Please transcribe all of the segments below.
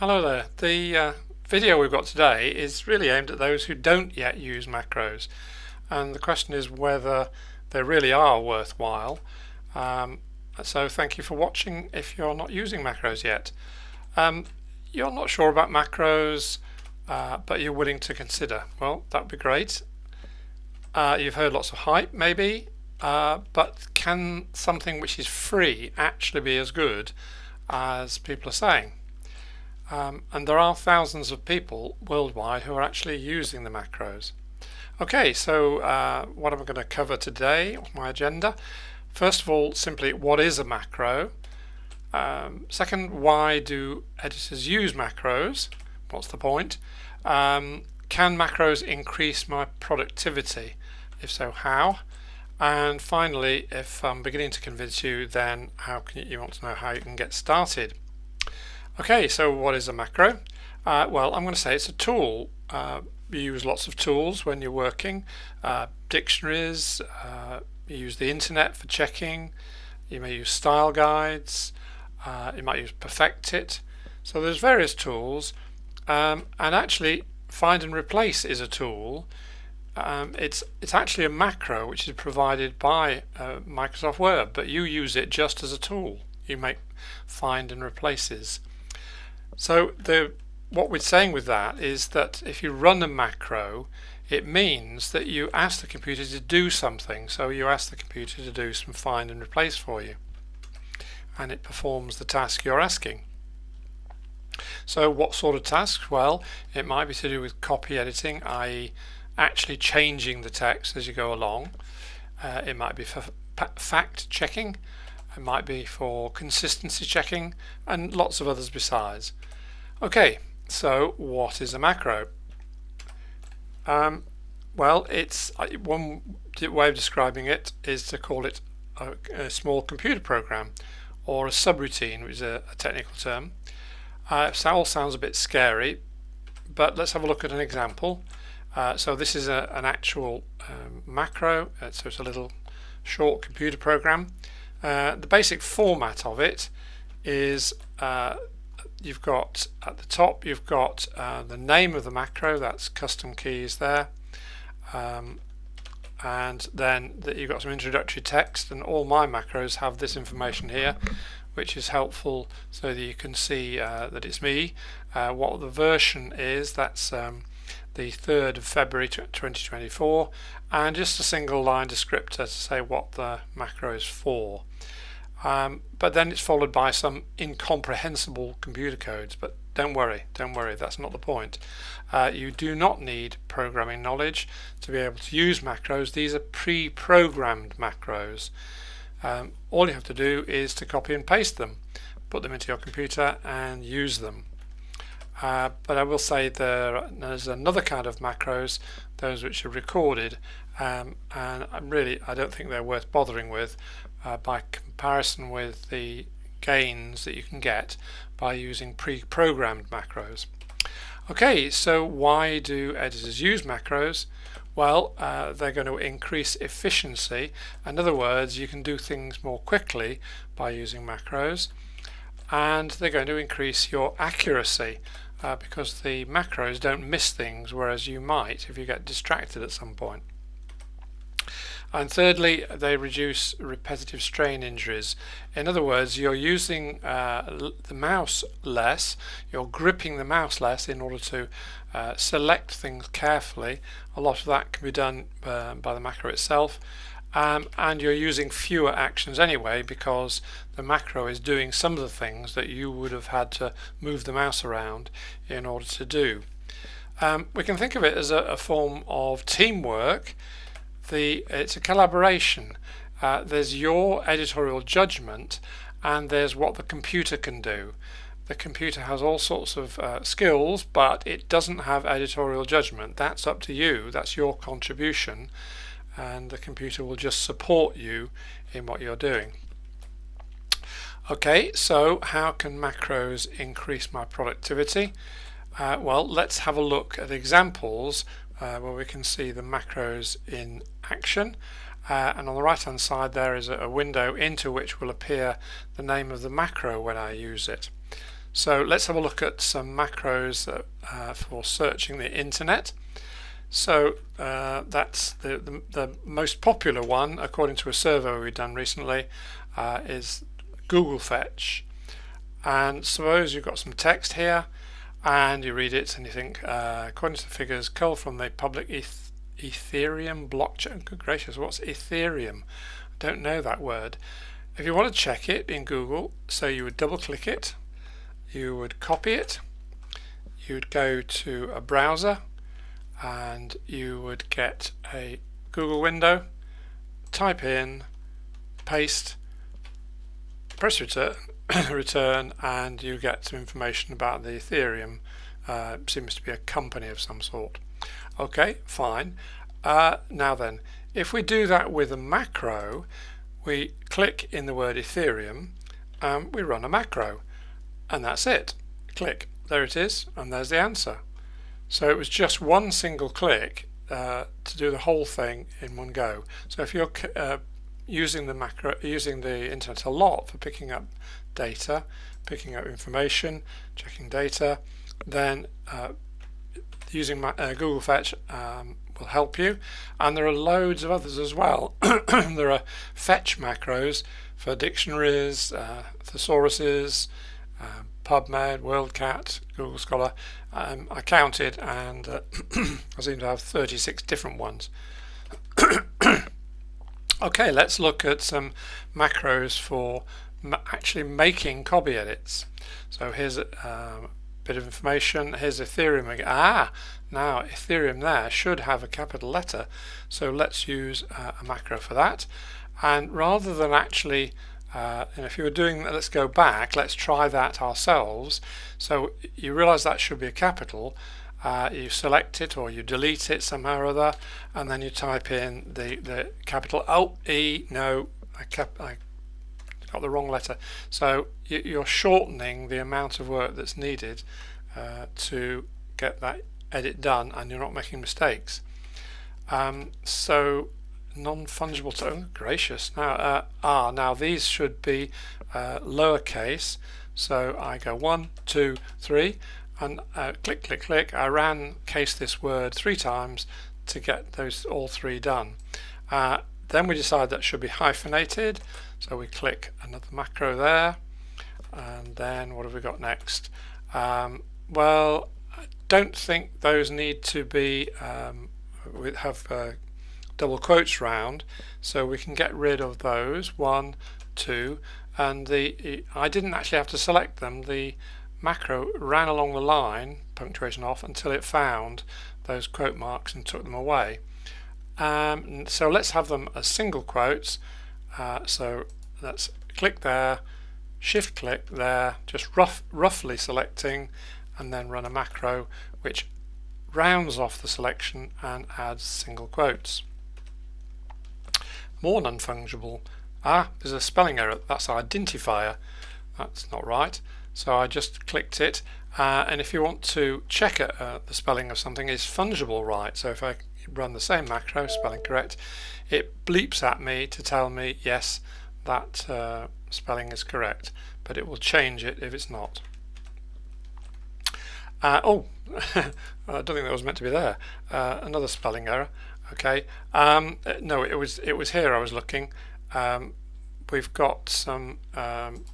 Hello there. The video we've got today is really aimed at those who don't yet use macros, and the question is whether they really are worthwhile. Um, so thank you for watching if you're not using macros yet. Um, you're not sure about macros, but you're willing to consider. Well, that would be great. You've heard lots of hype maybe, but can something which is free actually be as good as people are saying? And there are thousands of people worldwide who are actually using the macros. Okay, so what am I going to cover today on my agenda? First of all, simply what is a macro? Second, why do editors use macros? What's the point? Can macros increase my productivity? If so, how? And finally, if I'm beginning to convince you, then you want to know how you can get started. Okay, so what is a macro? Well, I'm going to say it's a tool. You use lots of tools when you're working. Dictionaries, you use the internet for checking, you may use style guides, you might use Perfectit. So there's various tools, and actually find and replace is a tool. It's actually a macro which is provided by Microsoft Word, but you use it just as a tool. You make find and replaces. So what we're saying with that is that if you run a macro, it means that you ask the computer to do something. So you ask the computer to do some find and replace for you, and it performs the task you're asking. So what sort of tasks? Well, it might be to do with copy editing, i.e. actually changing the text as you go along. It might be for fact checking. It might be for consistency checking, and lots of others besides. Okay, so what is a macro? Well, it's one way of describing it is to call it a small computer program, or a subroutine, which is a technical term. It all sounds a bit scary, but let's have a look at an example. So this is an actual macro, so it's a little short computer program. The basic format of it is you've got at the top the name of the macro, that's custom keys there, and then you've got some introductory text, and all my macros have this information here, which is helpful so that you can see that it's me. What the version is, that's the 3rd of February 2024, and just a single line descriptor to say what the macro is for. But then it's followed by some incomprehensible computer codes, but don't worry, that's not the point. You do not need programming knowledge to be able to use macros. These are pre-programmed macros. All you have to do is to copy and paste them, put them into your computer and use them. But I will say there's another kind of macros, those which are recorded, and I don't think they're worth bothering with by comparison with the gains that you can get by using pre-programmed macros. Okay, so why do editors use macros? Well, they're going to increase efficiency. In other words, you can do things more quickly by using macros, and they're going to increase your accuracy because the macros don't miss things, whereas you might if you get distracted at some point. And thirdly, they reduce repetitive strain injuries. In other words, you're using the mouse less, you're gripping the mouse less in order to select things carefully. A lot of that can be done by the macro itself, and you're using fewer actions anyway because the macro is doing some of the things that you would have had to move the mouse around in order to do. We can think of it as a form of teamwork. It's a collaboration. There's your editorial judgment, and there's what the computer can do. The computer has all sorts of skills, but it doesn't have editorial judgment. That's up to you. That's your contribution, and the computer will just support you in what you're doing. Okay, so how can macros increase my productivity? Well, let's have a look at examples where we can see the macros in action, and on the right hand side there is a window into which will appear the name of the macro when I use it. So let's have a look at some macros for searching the internet. So that's the most popular one, according to a survey we've done recently, is Google Fetch. And suppose you've got some text here and you read it and you think, according to the figures culled from the public Ethereum blockchain. Good gracious, what's Ethereum? I don't know that word. If you want to check it in Google, so you would double click it, you would copy it, you'd go to a browser and you would get a Google window, type in, paste, press return, return, and you get some information about the Ethereum. Seems to be a company of some sort. Okay, fine. Now then, if we do that with a macro, we click in the word Ethereum and we run a macro, and that's it. Click, there it is, and there's the answer. So it was just one single click to do the whole thing in one go. So if you're using the internet a lot for picking up data, picking up information, checking data, then using Google Fetch will help you. And there are loads of others as well. There are fetch macros for dictionaries, thesauruses, PubMed, WorldCat, Google Scholar. I counted and I seem to have 36 different ones. Okay, let's look at some macros for actually making copy edits. So here's a bit of information. Here's Ethereum again. Now Ethereum there should have a capital letter, so let's use a macro for that. And rather than actually if you were doing that, let's go back, let's try that ourselves. So you realize that should be a capital. You select it or you delete it somehow or other, and then you type in the capital E. No, I got the wrong letter. So you're shortening the amount of work that's needed to get that edit done, and you're not making mistakes. So non-fungible oh gracious, now these should be lowercase, so I go 1, 2, 3 and click click click. I ran case this word 3 times to get those all 3 done. Then we decide that should be hyphenated, so we click another macro there, and then what have we got next? Well, I don't think those need to be have double quotes round, so we can get rid of those. 1, 2, and I didn't actually have to select them. The macro ran along the line, punctuation off, until it found those quote marks and took them away. So let's have them as single quotes. So let's click there, shift click there, just roughly selecting, and then run a macro which rounds off the selection and adds single quotes. More non-fungible. There's a spelling error. That's identifier. That's not right. So I just clicked it. And if you want to check the spelling of something, is fungible right? So if I run the same macro, spelling correct, it bleeps at me to tell me yes, that spelling is correct, but it will change it if it's not. I don't think that was meant to be there. Another spelling error. Okay. No, it was here I was looking. We've got some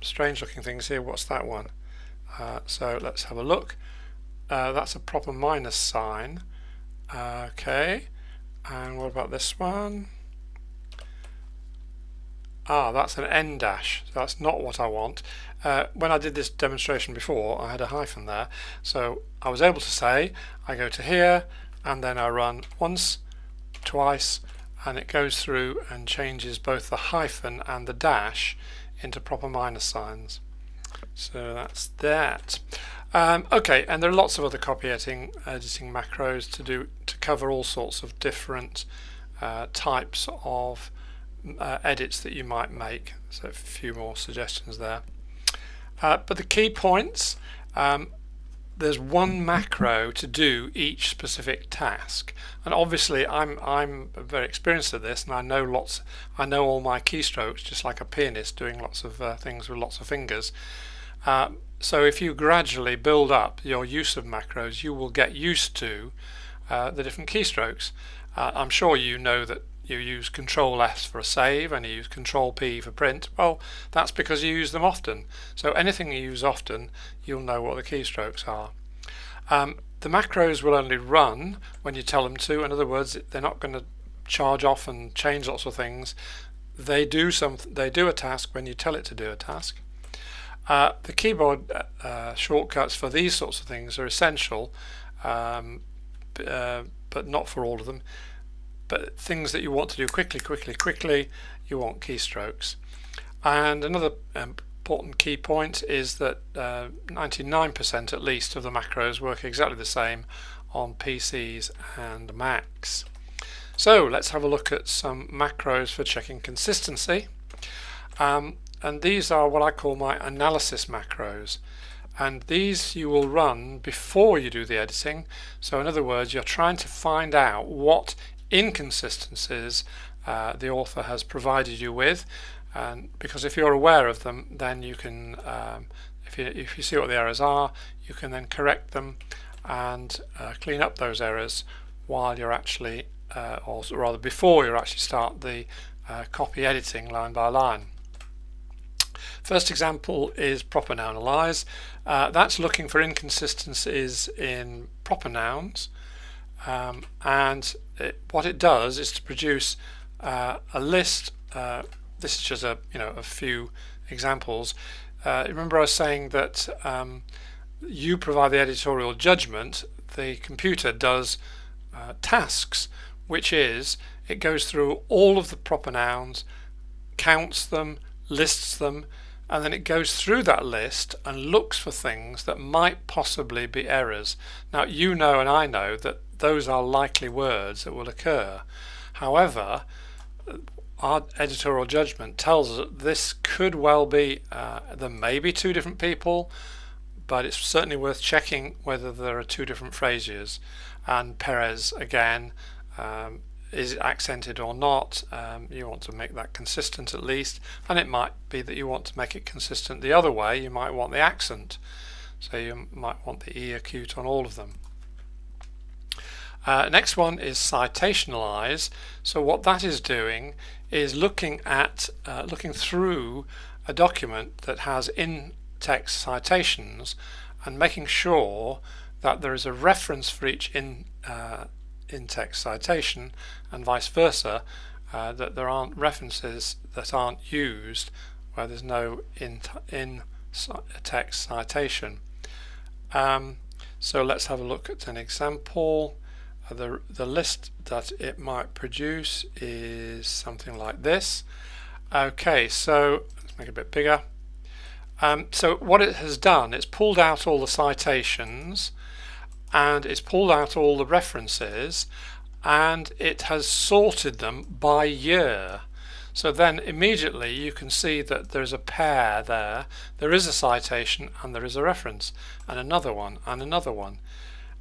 strange looking things here. What's that one? So let's have a look. That's a proper minus sign. Okay. And what about this one? That's an N dash. So that's not what I want. When I did this demonstration before, I had a hyphen there. So I was able to say, I go to here, and then I run once, twice, and it goes through and changes both the hyphen and the dash into proper minus signs. So that's that. Okay, and there are lots of other copy editing macros to cover all sorts of different types of edits that you might make. So a few more suggestions there. But the key points, there's one macro to do each specific task, and obviously I'm very experienced at this, and I know all my keystrokes, just like a pianist doing lots of things with lots of fingers. So if you gradually build up your use of macros, you will get used to the different keystrokes. I'm sure you know that you use Control S for a save and you use Control P for print. Well, that's because you use them often. So anything you use often, you'll know what the keystrokes are. The macros will only run when you tell them to. In other words, they're not going to charge off and change lots of things. They do a task when you tell it to do a task. The keyboard shortcuts for these sorts of things are essential, but not for all of them. But things that you want to do quickly, you want keystrokes. And another important key point is that 99% at least of the macros work exactly the same on PCs and Macs. So let's have a look at some macros for checking consistency. And these are what I call my analysis macros. And these you will run before you do the editing. So in other words, you're trying to find out what inconsistencies the author has provided you with, and because if you're aware of them, then you can, if you see what the errors are, you can then correct them and clean up those errors while you're actually, or rather before you actually start the copy editing line by line. First example is proper nounalize. That's looking for inconsistencies in proper nouns. And what it does is to produce a list. This is just a few examples. Remember I was saying that you provide the editorial judgment. The computer does tasks, which is it goes through all of the proper nouns, counts them, lists them, and then it goes through that list and looks for things that might possibly be errors. Now you know and I know that those are likely words that will occur. However, our editorial judgment tells us that this could well be, there may be two different people, but it's certainly worth checking whether there are two different phrases. And Perez again, is it accented or not? You want to make that consistent at least, and it might be that you want to make it consistent the other way. You might want the accent, so you might want the E acute on all of them. Next one is citationalize. So what that is doing is looking through a document that has in-text citations and making sure that there is a reference for each in-text citation, and vice versa, that there aren't references that aren't used where there's no in-text citation. So let's have a look at an example. The list that it might produce is something like this. Okay, so let's make it a bit bigger. So what it has done, it's pulled out all the citations and it's pulled out all the references and it has sorted them by year. So then immediately you can see that there's a pair there. There is a citation and there is a reference, and another one, and another one,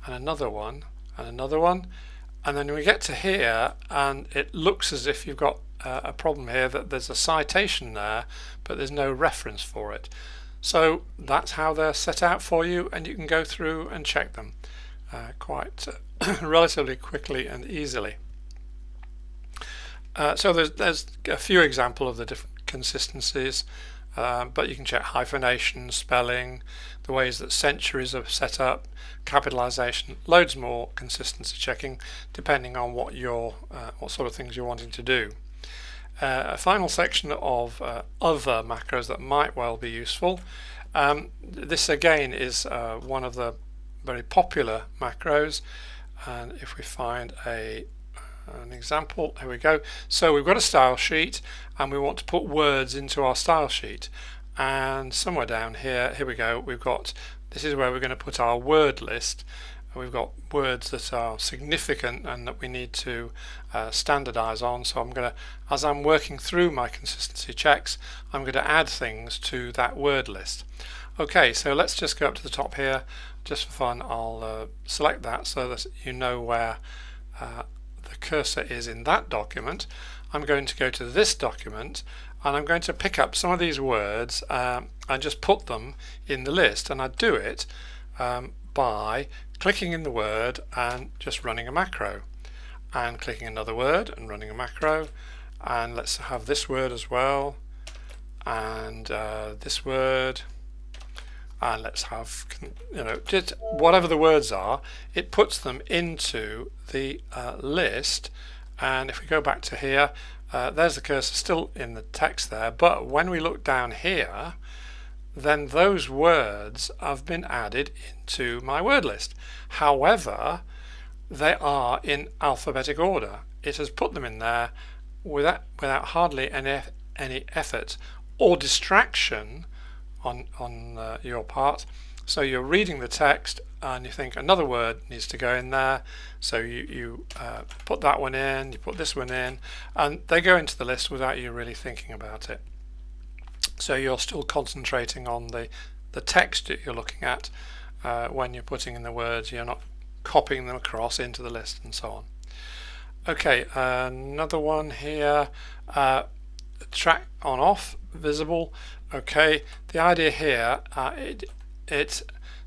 and another one, and another one, and then we get to here and it looks as if you've got a problem here, that there's a citation there but there's no reference for it. So that's how they're set out for you, and you can go through and check them quite relatively quickly and easily. So there's a few examples of the different consistencies, but you can check hyphenation, spelling, the ways that centuries are set up, capitalization, loads more consistency checking depending on what sort of things you're wanting to do. A final section of other macros that might well be useful. This again is one of the very popular macros, and if we find an example, here we go. So we've got a style sheet and we want to put words into our style sheet, and somewhere down here we go, this is where we're going to put our word list. We've got words that are significant and that we need to standardize on, so I'm going to, as I'm working through my consistency checks, I'm going to add things to that word list. Okay, so let's just go up to the top here. Just for fun, I'll select that so that you know where the cursor is in that document. I'm going to go to this document and I'm going to pick up some of these words and just put them in the list, and I do it by clicking in the word and just running a macro, and clicking another word and running a macro, and let's have this word as well, and this word, and let's have, just whatever the words are, it puts them into the list. And if we go back to here, there's the cursor still in the text there, but when we look down here, then those words have been added into my word list. However, they are in alphabetic order. It has put them in there without hardly any effort or distraction on your part. So you're reading the text and you think another word needs to go in there, so you put that one in, you put this one in, and they go into the list without you really thinking about it. So you're still concentrating on the text that you're looking at when you're putting in the words. You're not copying them across into the list and so on. Okay, another one here, track on off, visible. Okay, the idea here,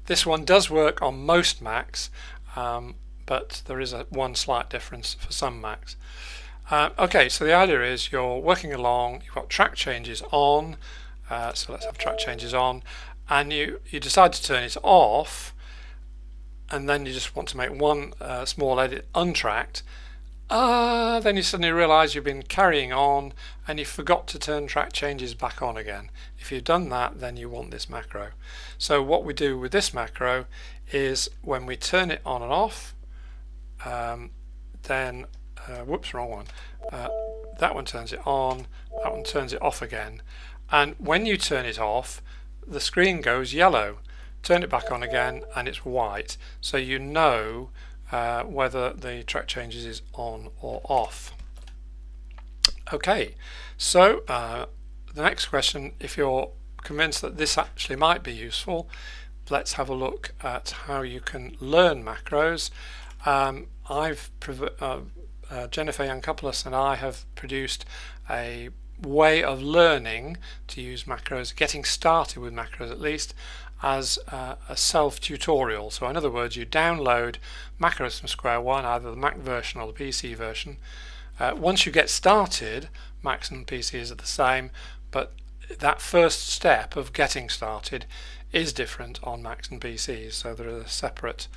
this one does work on most Macs, but there is one slight difference for some Macs. Okay, so the idea is you're working along, you've got track changes on, so let's have track changes on, and you decide to turn it off, and then you just want to make one small edit untracked. Then you suddenly realize you've been carrying on and you forgot to turn track changes back on again. If you've done that, then you want this macro. So what we do with this macro is when we turn it on and off, then whoops, wrong one. That one turns it on, that one turns it off again. And when you turn it off, the screen goes yellow. Turn it back on again and it's white. So you know whether the track changes is on or off. Okay, so the next question, if you're convinced that this actually might be useful, let's have a look at how you can learn macros. Jennifer Yankopolus and I have produced a way of learning to use macros, getting started with macros at least, as a self-tutorial. So in other words, you download macros from Square One, either the Mac version or the PC version. Once you get started, Macs and PCs are the same, but that first step of getting started is different on Macs and PCs, so there is a separate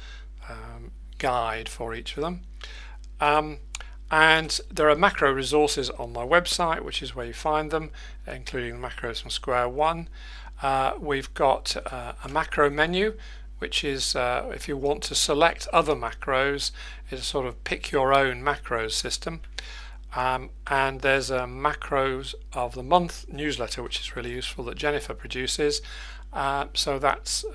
guide for each of them. And there are macro resources on my website, which is where you find them, including the macros from Square One. We've got a macro menu, which is if you want to select other macros, it's a sort of pick your own macros system. And there's a macros of the month newsletter, which is really useful, that Jennifer produces. So that's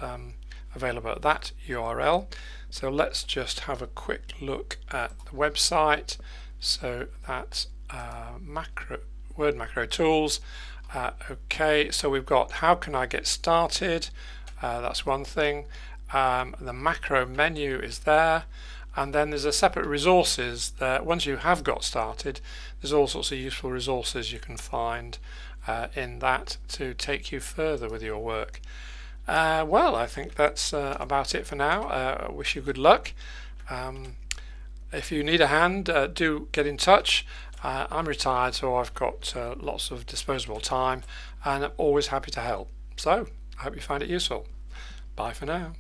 available at that URL. So let's just have a quick look at the website. So that's Word Macro Tools. Okay, so we've got how can I get started, that's one thing. The macro menu is there, and then there's a separate resources that once you have got started, there's all sorts of useful resources you can find in that to take you further with your work. Well, I think that's about it for now. I wish you good luck. If you need a hand, do get in touch. I'm retired, so I've got lots of disposable time, and I'm always happy to help. So I hope you find it useful. Bye for now.